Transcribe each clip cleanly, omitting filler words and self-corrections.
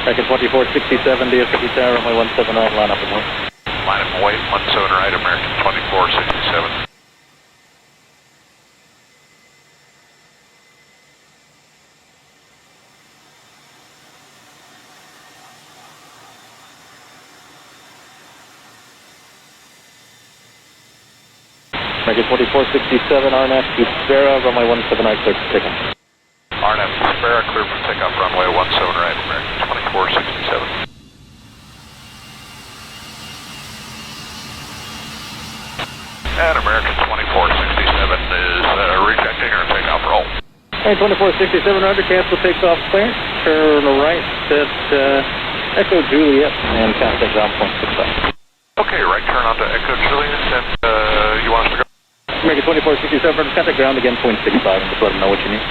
American 2467, DFW Tower, runway 17 right, line up and wait. Line up and wait, 17 right, American 2467. American 2467, RNAV to Sierra, runway 17 right, clear for takeoff. RNAV to Sierra, clear for takeoff, runway 17 right, American 2467. And American 2467 is rejecting our takeoff roll. American 2467, roger, cancel takeoff clearance, turn right at Echo Juliet and contact ground point 65. Okay, right turn onto Echo Juliet, and you want us to go? American 2467, contact ground again, point 65, and just let them know what you need.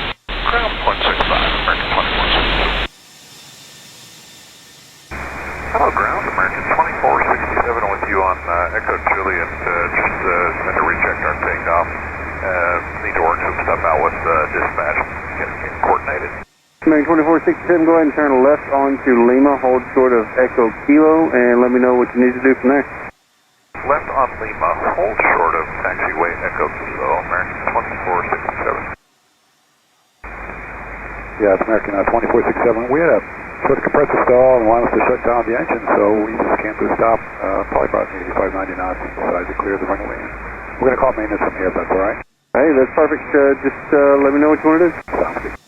Ground point 65, American 2467. Hello, ground, American 2467 with you on Echo Juliet. Just had to reject our takeoff. Need to work some stuff out with dispatch. Get coordinated. American 2467, go ahead and turn left onto Lima, hold short of Echo Kilo, and let me know what you need to do from there. Left on Lima, hold short of taxiway Echo Kilo, American 2467. Yeah, it's American 2467. We had a sort of compressor stall and wanted us to shut down the engine, so we just came to a stop, probably about 85, 90 knots, and decided to clear the runway. We're going to call maintenance from here, if that's all right. Hey, that's perfect. Just let me know what you want to do. Sounds good.